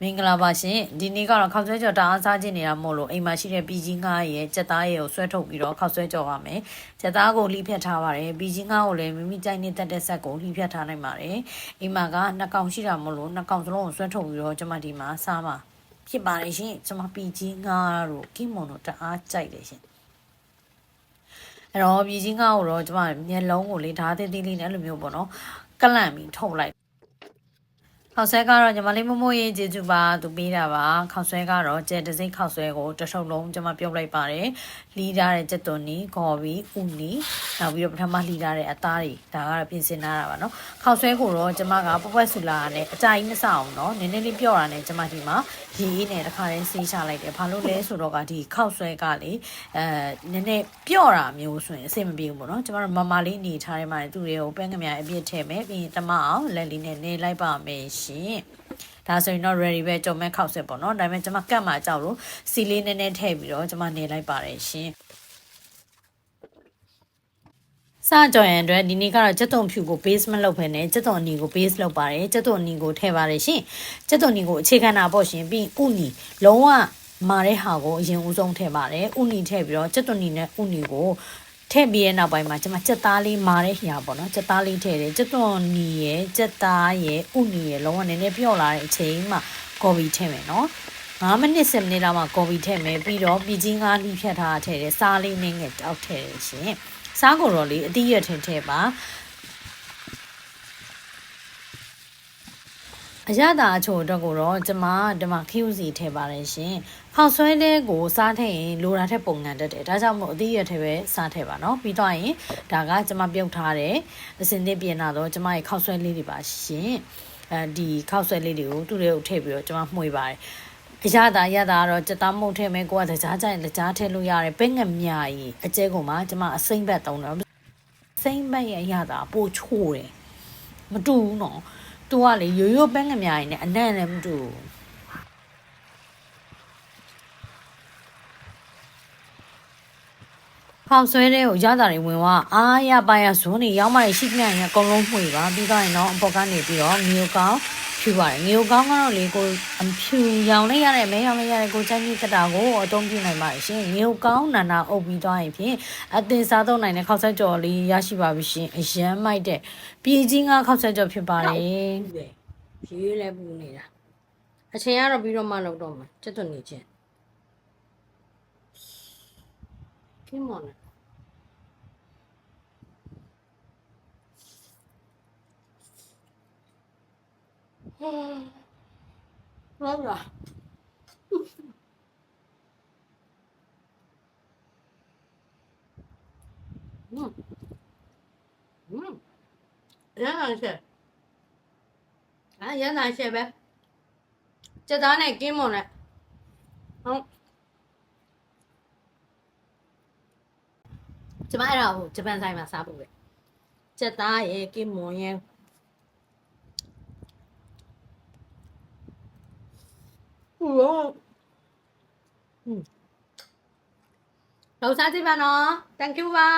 မင်္ဂလာပါရှင်ဒီနေ့ကတော့ခောက်ဆွဲကြော်တအားစားခြင်းနေတာမို့လို့အိမ်မှာရှိတဲ့ပြည်ကြီးငါးရဲ့ကြက်သားရဲ့ကိုဆွဲထုတ်ပြီးတော့ခောက်ဆွဲကြော်ပါမယ်ကြက်သားကိုလှီးဖြတ်ထားပါတယ်ပြည်ကြီးငါးကိုလည်းမိမိကြိုက်နေတဲ့တက်ဆက်ကိုလှီးဖြတ်ထားနိုင်ပါတယ်အိမ်မှာကနှစ်ကောင်ရှိတာမို့လို့နှစ်ကောင်စလုံးကိုဆွဲထုတ်ပြီးတော့ကျွန်မဒီမှာစားမှာဖြစ်ပါတယ်ရှင်ကျွန်မပြည်ကြီးငါးတို့ကိမွန်တို့တအားကြိုက်တယ်ရှင်အဲ့တော့ပြည်ကြီးငါးကိုတော့ကျွန်မမျက်လုံးကိုလေဓာတ်သေးသေးလေးနဲ့အဲ့လိုမျိုးပေါ့နော်ကလန့်ပြီးထုတ်လိုက်ခောက်ဆွဲကတော့ညီမလေးမမိုးရေးကျေးဇူးပါသူပေးတာပါခောက်ဆွဲကတော့ကျဲတစိမ့်ခောက်ဆွဲကိုတထုပ်လုံးကျွန်မပြုတ်လိုက်ပါတယ်လှီးထားတဲ့ကြက်သွန်နီခေါ်ပြီးဥနီနောက်ပြီးတော့ပထမလှီးထားတဲ့အသားတွေဒါကတော့ပြင်ဆင်ထားတာပါနော်ခောက်ဆွဲကိုတော့ကျွန်မကပပွက်ဆူလာနဲ့အကြိုက်မစအောင်နော်နည်းနည်းလေးပြော့တာနဲ့ကျွန်မဒီမှာရေအေးနဲ့တစ်ခါတည်းဆေးချလိုက်တယ်ဘာလို့လဲဆိုတော့ကဒီခောက်ဆွဲကလေနည်းနည်းပြော့တာမျိုးဆိုရင်အဆင်မပြေဘူးပေါ့နော်ကျွန်မတို့မမလေးအနေထားထဲမှာသူတွေကိုပဲငမြအပြည့်ထည့်မယ်ပြီးရင်တမအောင်လက်လေးနဲ့နေလိုက်ပါမယ်ရှင်ဒါဆိုရင်တော့ ready ပဲကြုံမဲ့ခောက်ဆွဲပေါ့နော်ဒါပေမဲ့ကျွန်မကတ်မှာကြောက်လို့စီလေးနည်းနည်းထည့်ပြီးတော့ကျွန်မနေလိုက်ပါတယ်ရှင်စကြော်ရန်အတွက်ဒီနေ့ကတော့ကြက်သွန်ဖြူကို base မလုပ်ဘဲနဲ့ကြက်သွန်အနီကို base လုပ်ပါတယ်ကြက်သွန်အနီကိုထည့်ပါတယ်ရှင်ကြက်သွန်အနီကိုအခြေခံတာပေါ့ရှင်ပြီးဥနီလုံးဝမာတဲ့ဟာကိုအရင်ဦးဆုံးထည့်ပါတယ်ဥနီထည့်ပြီးတော့ကြက်သွန်အနီနဲ့ဥနီကိုထည့်ပြီးရဲ့နောက်ပိုင်းမှာကျွန်မကြက်သားလေးမာတဲ့ညာပေါ့နော်ကြက်သားလေးထည့်တယ်ကြက်သွန်နီရဲ့ကြက်သားရဲ့ဥနီရဲ့လုံးဝနည်းနည်းပြော့လာတဲ့အချိန်မှာကော်ဖီထည့်မယ်နော်9မိနစ်10မိနစ်လောက်မှကော်ဖီထည့်မယ်ပြီးတော့ပြည်ကြီးငါးလှီးဖြတ်ထားထည့်တယ်စားလေးနဲ့ငယ်တောက်ထည့်တယ်ရှင်စားကိုတော့လေအတိရထင်ထည့်ပါအရသာအချို့အတွက်ကိုတော့ကျွန်မဒီမှာ QC ထည့်ပါတယ်ရှင်ခောက်ဆွဲတဲ့ကိုစားထည့်ရင်လိုတာထက်ပုံငံတက်တယ်ဒါကြောင့်မို့အတိရထည့်ပဲစားထည့်ပါနော်ပြီးတော့ရင်ဒါကကျွန်မပြုတ်ထားတယ်အစင်သစ်ပြင်လာတော့ကျွန်မရဲ့ခောက်ဆွဲလေးတွေပါရှင်ဒီခောက်ဆွဲလေးတွေကိုသူ့တွေကိုထည့်ပြီးတော့ကျွန်မမှွေပါတယ်အရသာကတော့ကြက်သားမုတ်ထည့်မယ်ကိုကတကြားကြရင်တကြားထည့်လို့ရတယ်ပဲငမြာကြီးအကျဲကိုမှကျွန်မအစိမ့်ဘက်သုံးတယ်စိမ့်ဘက်ရဲ့အရသာပိုချိုးတယ်မတူဘူးနော်သူကလေရိုးရိုးပဲငမြာကြီးနဲ့အနံ့လည်းမတူဖောက်ဆွဲတဲ့ကိုရတာတွေဝင်သွားအားရပါရဇွန်းနေရောက်မှရှိခန့်ရအကုန်လုံးမှွေပါပြီးတော့ရင်တော့အပေါ်ကနေပြီးတော့မျိုးကောင်းဖြူပါတယ်မျိုးကောင်းကတော့လေကိုအဖြူရောင်လိုက်ရတဲ့မဲရောင်လိုက်ရတဲ့ကိုချိုင်းကြီးတက်တာကိုအသုံးပြုနိုင်ပါတယ်ရှင်မျိုးကောင်းနာနာအုပ်ပြီးသွားရင်ဖြင့်အသင်စားသုံးနိုင်တဲ့ခောက်ဆက်ကြော်လေးရရှိပါပြီရှင်အရန်မိုက်တဲ့ပြည်ကြီးငါခောက်ဆက်ကြော်ဖြစ်ပါတယ်ရေးလဲပူနေတာအချိန်ကတော့ပြီးတော့မှလောက်တော့မှာကျက်သွန်နေချင်းကင်းမော်ဟုတ်လားရမ်းရှက်ရမ်းရှက်ပဲကြက်သားနဲ့ကင်းမွန်နဲ့ဟုတ်ကျွန်မအဲ့ဒါကိုဂျပန်ဆိုင်မှာစားဖို့ပဲကြက်သားရဲ့ကင်းမွန်ရဲ့လောက်စားကြည့်ပါနော် thank you ပါ